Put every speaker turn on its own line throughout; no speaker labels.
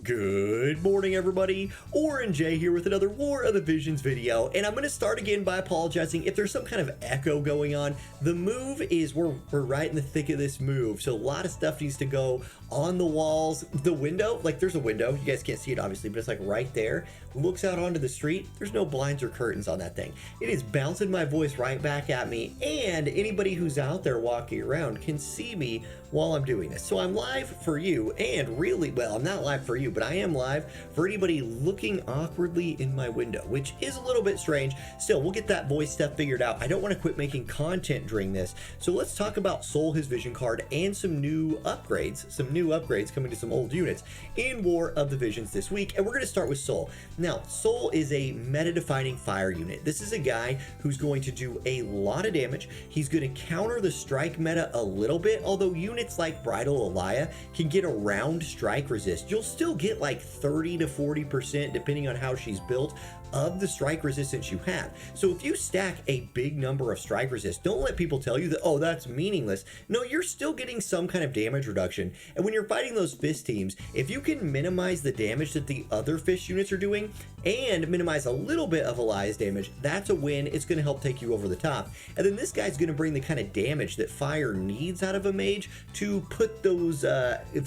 Good morning, everybody. Orin J here with another War of the Visions video, and I'm going to start again by apologizing if there's some kind of echo going on. The move is, we're right in the thick of this move, so a lot of stuff needs to go on the walls. The window, like there's a window, you guys can't see it obviously, but it's like right there, looks out onto the street. There's no blinds or curtains on that thing. It is bouncing my voice right back at me, and anybody who's out there walking around can see me while I'm doing this. So I'm live for you, and really, well, I'm not live for you, but I am live for anybody looking awkwardly in my window, which is a little bit strange. Still, we'll get that voice stuff figured out. I don't want to quit making content during this. So let's talk about Soul, his vision card, and some new upgrades coming to some old units in War of the Visions this week. And we're going to start with Soul. Now, Soul is a meta-defining fire unit. This is a guy who's going to do a lot of damage. He's going to counter the strike meta a little bit, although units like Bridal Elia can get around strike resist. You'll still get like 30 to 40% depending on how she's built of the strike resistance you have. So if you stack a big number of strike resist, don't let people tell you that, oh, that's meaningless. No, you're still getting some kind of damage reduction. And when you're fighting those fist teams, if you can minimize the damage that the other fist units are doing and minimize a little bit of Elia's damage, that's a win. It's going to help take you over the top. And then this guy's going to bring the kind of damage that fire needs out of a mage to put those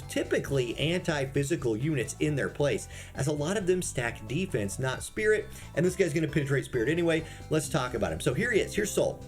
typically anti-physical units in their place, as a lot of them stack defense, not spirit. And this guy's going to penetrate spirit anyway. Let's talk about him. So here he is. Here's Soul.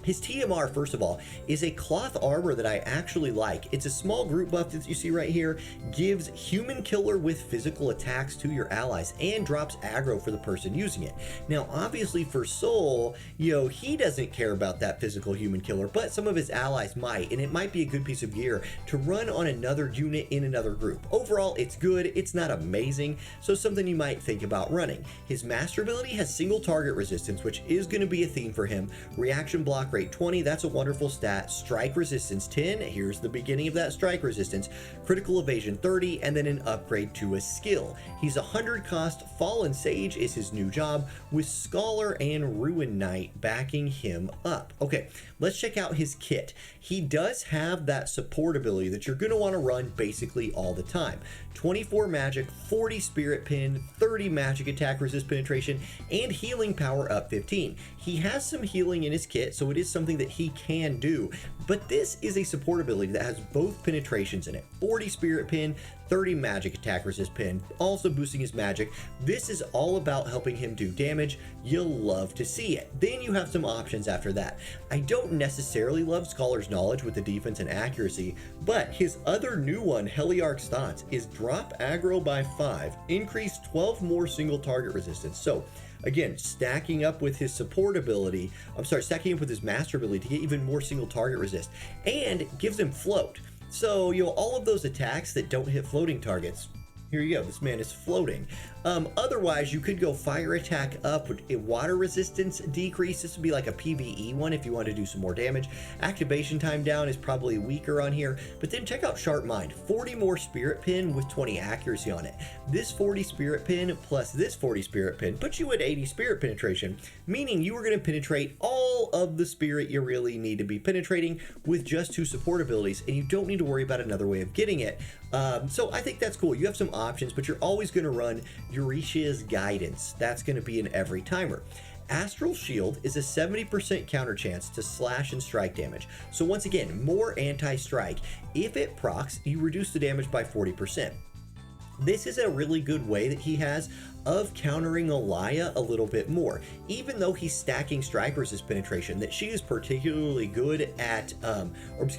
His TMR, first of all, is a cloth armor that I actually like. It's a small group buff that you see right here, gives human killer with physical attacks to your allies, and drops aggro for the person using it. Now, obviously for Soul, he doesn't care about that physical human killer, but some of his allies might, and it might be a good piece of gear to run on another unit in another group. Overall, it's good. It's not amazing, so something you might think about running. His master ability has single target resistance, which is going to be a theme for him. Reaction block rate 20, that's a wonderful stat. Strike resistance 10, here's the beginning of that strike resistance. Critical evasion 30, and then an upgrade to a skill. He's 100 cost. Fallen Sage is his new job, with Scholar and Ruin Knight backing him up. Okay, let's check out his kit. He does have that support ability that you're going to want to run basically all the time. 24 magic, 40 spirit pin, 30 magic attack resist penetration, and healing power up 15. He has some healing in his kit, so it is something that he can do, but this is a support ability that has both penetrations in it. 40 spirit pin, 30 magic attack resist pin, also boosting his magic. This is all about helping him do damage. You'll love to see it. Then you have some options after that. I don't necessarily love Scholar's Knowledge with the defense and accuracy, but his other new one, Heliarch Stance, is drop aggro by 5, increase 12 more single target resistance. So again, stacking up with his support ability, stacking up with his master ability to get even more single target resist, and gives him float. So, all of those attacks that don't hit floating targets, here you go, this man is floating. Otherwise, you could go fire attack up with a water resistance decrease. This would be like a PvE one if you want to do some more damage. Activation time down is probably weaker on here, but then check out Sharp Mind. 40 more spirit pin with 20 accuracy on it. This 40 spirit pin plus this 40 spirit pin puts you at 80 spirit penetration, meaning you are going to penetrate all of the spirit you really need to be penetrating with just 2 support abilities, and you don't need to worry about another way of getting it. So I think that's cool. You have some options, but you're always going to run Euritia's Guidance. That's going to be an every timer. Astral Shield is a 70% counter chance to slash and strike damage. So once again, more anti-strike. If it procs, you reduce the damage by 40%. This is a really good way that he has of countering Elia a little bit more, even though he's stacking strike resist penetration, that she is particularly good at,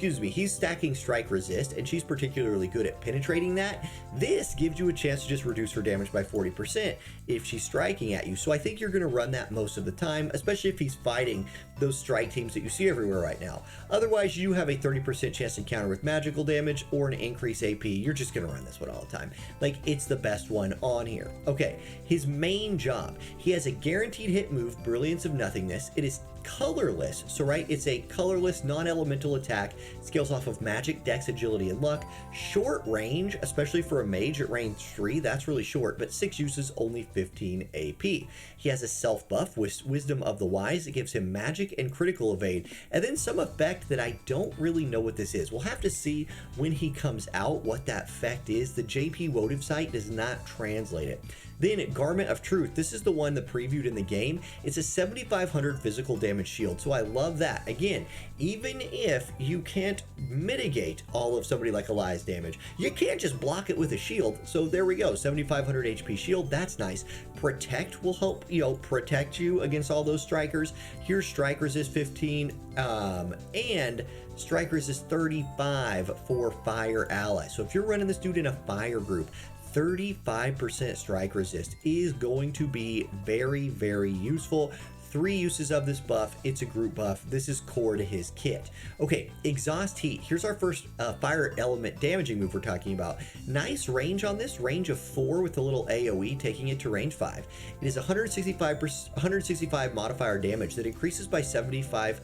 he's stacking strike resist and she's particularly good at penetrating that. This gives you a chance to just reduce her damage by 40% if she's striking at you. So I think you're going to run that most of the time, especially if he's fighting those strike teams that you see everywhere right now. Otherwise, you have a 30% chance to counter with magical damage or an increased AP. You're just going to run this one all the time. Like, it's the best one on here. Okay, his main job. He has a guaranteed hit move, Brilliance of Nothingness. It is colorless. So right, it's a colorless non-elemental attack, scales off of magic, dex, agility, and luck. Short range, especially for a mage at range 3, that's really short, but 6 uses, only 15 AP. He has a self buff with Wisdom of the Wise. It gives him magic and critical evade, and then some effect that I don't really know what this is. We'll have to see when he comes out what that effect is. The JP WoTV site does not translate it. Then Garment of Truth, this is the one that previewed in the game. It's a 7,500 physical damage shield, so I love that. Again, even if you can't mitigate all of somebody like Elias' damage, you can't just block it with a shield. So there we go, 7,500 HP shield, that's nice. Protect will help, protect you against all those strikers. Here's strike resist 15, and strike resist 35 for fire allies. So if you're running this dude in a fire group, 35% strike resist is going to be very, very useful. 3 uses of this buff. It's a group buff. This is core to his kit. Okay, Exhaust Heat. Here's our first fire element damaging move we're talking about. Nice range on this, range of 4 with a little AoE, taking it to range 5. It is 165 modifier damage that increases by 75%,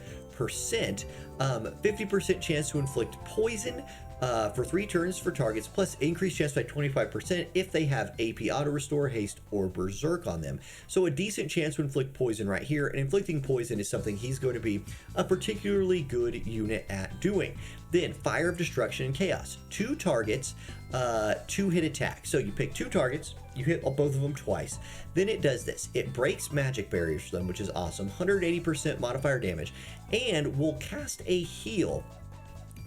50% chance to inflict poison, for 3 turns for targets, plus increased chance by 25% if they have AP Auto Restore, Haste, or Berserk on them. So a decent chance to inflict poison right here, and inflicting poison is something he's going to be a particularly good unit at doing. Then Fire of Destruction and Chaos. 2 targets, 2-hit attack. So you pick 2 targets, you hit both of them twice. Then it does this. It breaks magic barriers for them, which is awesome. 180% modifier damage, and will cast a heal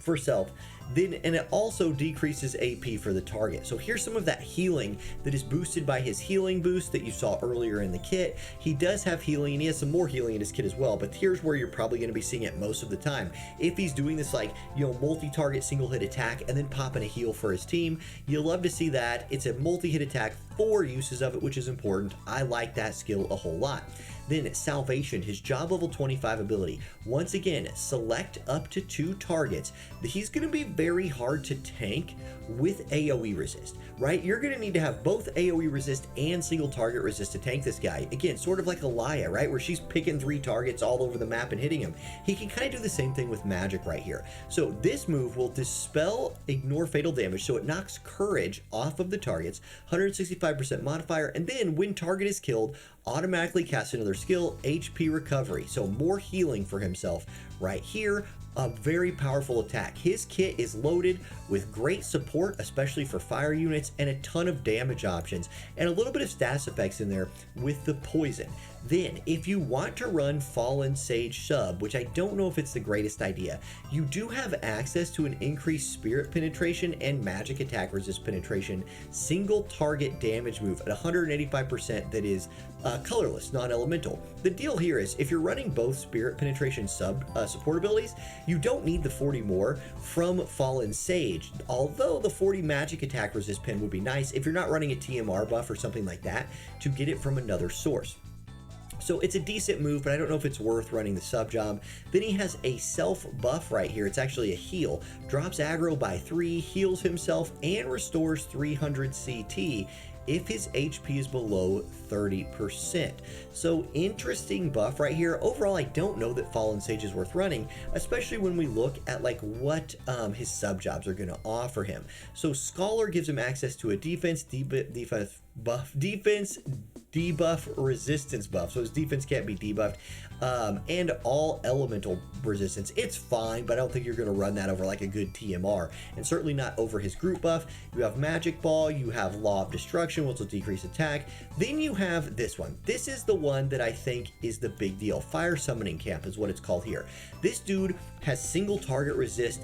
for self. Then, and it also decreases AP for the target. So here's some of that healing that is boosted by his healing boost that you saw earlier in the kit. He does have healing, and he has some more healing in his kit as well, but here's where you're probably going to be seeing it most of the time. If he's doing this like, multi-target single hit attack and then popping a heal for his team, you'll love to see that. It's a multi-hit attack, 4 uses of it, which is important. I like that skill a whole lot. Then Salvation, his job level 25 ability. Once again, select up to 2 targets. He's going to be very hard to tank with AoE resist, right? You're going to need to have both AoE resist and single target resist to tank this guy. Again, sort of like Elia, right? Where she's picking 3 targets all over the map and hitting him. He can kind of do the same thing with magic right here. So this move will dispel ignore fatal damage, so it knocks courage off of the targets, 165% modifier, and then when target is killed, automatically cast another skill, HP recovery. So more healing for himself right here. A very powerful attack. His kit is loaded with great support, especially for fire units, and a ton of damage options, and a little bit of status effects in there with the poison. Then, if you want to run Fallen Sage sub, which I don't know if it's the greatest idea, you do have access to an increased spirit penetration and magic attack resist penetration single target damage move at 185% that is colorless, non-elemental. The deal here is if you're running both spirit penetration support abilities, you don't need the 40 more from Fallen Sage, although the 40 magic attack resist pen would be nice if you're not running a TMR buff or something like that to get it from another source. So it's a decent move, but I don't know if it's worth running the sub job. Then he has a self buff right here. It's actually a heal. Drops aggro by 3, heals himself, and restores 300 CT if his HP is below 30%. So interesting buff right here. Overall, I don't know that Fallen Sage is worth running, especially when we look at like what his sub jobs are going to offer him. So Scholar gives him access to a defense debuff resistance buff, so his defense can't be debuffed, and all elemental resistance. It's fine, but I don't think you're going to run that over like a good TMR, and certainly not over his group buff. You have Magic Ball, you have Law of Destruction, which will decrease attack. Then you have this one. This is the one that I think is the big deal. Fire Summoning Camp is what it's called here. This dude has single target resist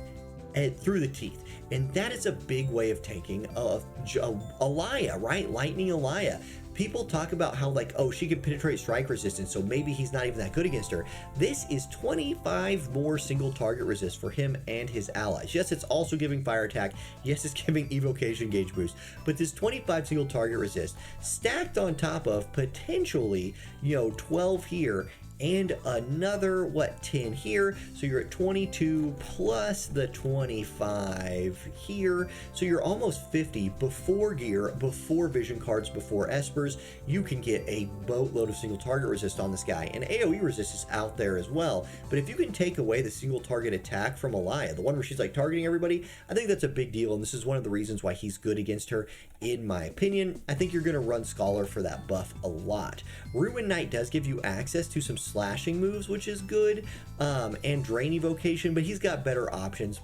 through the teeth, and that is a big way of tanking Elia, right? Lightning Elia. People talk about how like, oh, she can penetrate strike resistance, so maybe he's not even that good against her. This is 25 more single target resist for him and his allies. Yes, it's also giving fire attack. Yes, it's giving evocation gauge boost, but this 25 single target resist stacked on top of potentially, 12 here and another, what, 10 here. So you're at 22 plus the 25 here. So you're almost 50 before gear, before vision cards, before espers. You can get a boatload of single target resist on this guy, and AoE resist is out there as well. But if you can take away the single target attack from Alaya, the one where she's like targeting everybody, I think that's a big deal, and this is one of the reasons why he's good against her, in my opinion. I think you're going to run Scholar for that buff a lot. Ruin Knight does give you access to some slashing moves, which is good, and Drain Evocation, but he's got better options,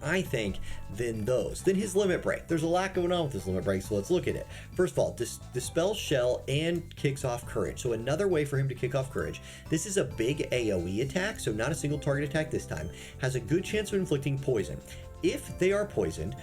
I think, than those. Then his Limit Break. There's a lot going on with his Limit Break, so let's look at it. First of all, Dispels Shell and kicks off Courage. So another way for him to kick off Courage. This is a big AoE attack, so not a single target attack this time. Has a good chance of inflicting poison. If they are poisoned,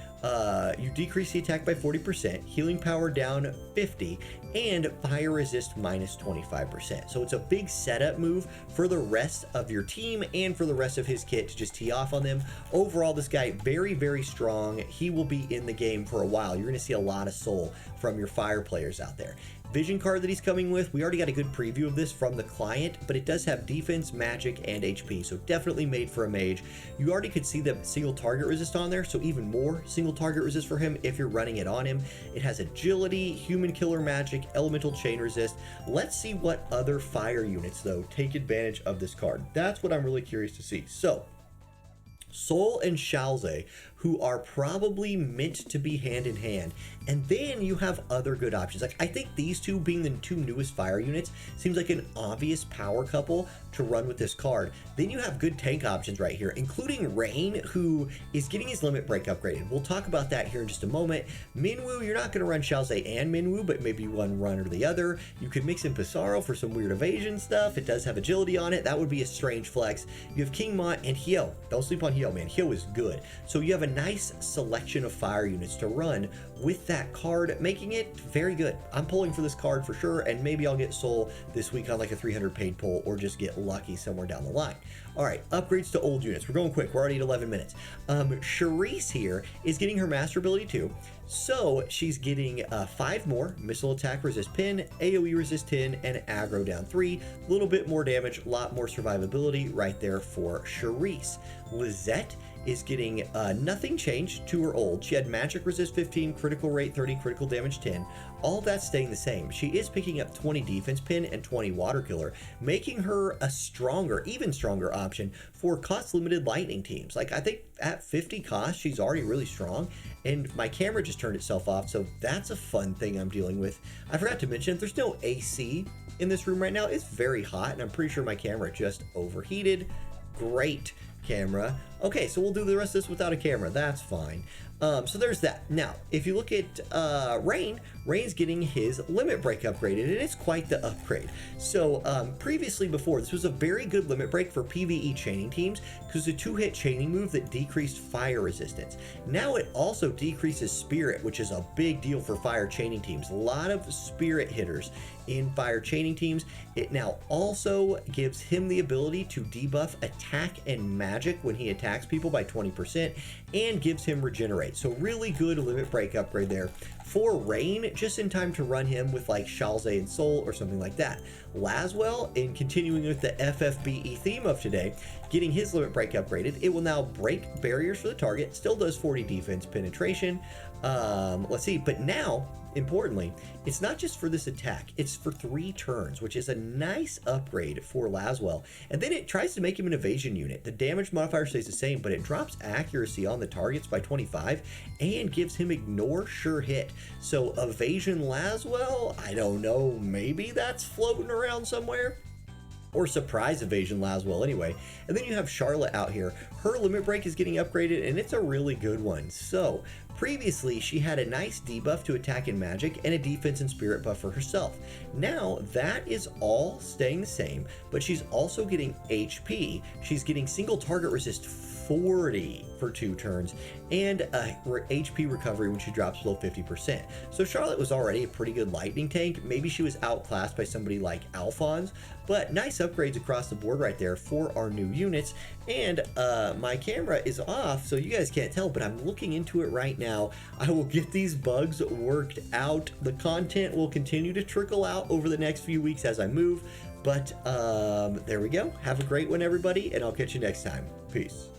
you decrease the attack by 40%, healing power down 50, and fire resist minus 25%. So it's a big setup move for the rest of your team and for the rest of his kit to just tee off on them. Overall, this guy, very, very strong. He will be in the game for a while. You're going to see a lot of soul from your fire players out there. Vision card that he's coming with, we already got a good preview of this from the client, but it does have defense, magic, and HP, so definitely made for a mage. You already could see the single target resist on there, so even more single target resist for him if you're running it on him. It has agility, human killer magic, elemental chain resist. Let's see what other fire units, though, take advantage of this card. That's what I'm really curious to see. So, Sol and Shalze, who are probably meant to be hand in hand. And then you have other good options. Like, I think these two being the two newest fire units seems like an obvious power couple to run with this card. Then you have good tank options right here, including Rain, who is getting his Limit Break upgraded. We'll talk about that here in just a moment. Minwu, you're not going to run Shalze and Minwu, but maybe one run or the other. You could mix in Pissarro for some weird evasion stuff. It does have agility on it. That would be a strange flex. You have King Mont and Hyo. Don't sleep on Hyo, man. Hyo is good. So you have a nice selection of fire units to run with that card, making it very good. I'm pulling for this card for sure, and maybe I'll get Soul this week on like a 300 paid pull, or just get lucky somewhere down the line. All right, upgrades to old units. We're going quick. We're already at 11 minutes. Charisse here is getting her master ability too. So she's getting 5 more missile attack resist pin, AoE resist 10, and aggro down 3. A little bit more damage, a lot more survivability right there for Charisse. Lizette is getting nothing changed to her old. She had magic resist 15, critical rate 30, critical damage 10. All that's staying the same. She is picking up 20 defense pin and 20 water killer, making her a stronger, even stronger option for cost limited lightning teams. Like, I think at 50 cost, she's already really strong, and my camera just turned itself off, so that's a fun thing I'm dealing with. I forgot to mention, there's no AC in this room right now. It's very hot, and I'm pretty sure my camera just overheated. Great camera. Okay, so we'll do the rest of this without a camera. That's fine. So there's that. Now, if you look at Rain's getting his Limit Break upgraded, and it's quite the upgrade. So previously before, this was a very good Limit Break for PvE chaining teams, because it's a 2-hit chaining move that decreased fire resistance. Now it also decreases spirit, which is a big deal for fire chaining teams. A lot of spirit hitters in fire chaining teams. It now also gives him the ability to debuff attack and magic when he attacks people by 20%, and gives him regenerate. So really good Limit Break upgrade there for Rain, just in time to run him with like Shalze and Soul or something like that. Laswell, in continuing with the FFBE theme of today, getting his Limit Break upgraded. It will now break barriers for the target, still does 40 defense penetration. Let's see, but now, importantly, it's not just for this attack, it's for 3 turns, which is a nice upgrade for Laswell. And then it tries to make him an evasion unit. The damage modifier stays the same, but it drops accuracy on the targets by 25 and gives him ignore sure hit. So evasion Laswell, I don't know, maybe that's floating around somewhere. Or surprise evasion Laswell anyway. And then you have Charlotte out here. Her Limit Break is getting upgraded, and it's a really good one. So previously she had a nice debuff to attack and magic and a defense and spirit buff for herself. Now that is all staying the same, but she's also getting HP. She's getting single target resist 40 for 2 turns, and HP recovery when she drops below 50%. So Charlotte was already a pretty good lightning tank. Maybe she was outclassed by somebody like Alphonse, but nice upgrades across the board right there for our new units. And my camera is off, so you guys can't tell, but I'm looking into it right now. now. I will get these bugs worked out. The content will continue to trickle out over the next few weeks as I move. But there we go. Have a great one, everybody, and I'll catch you next time. Peace.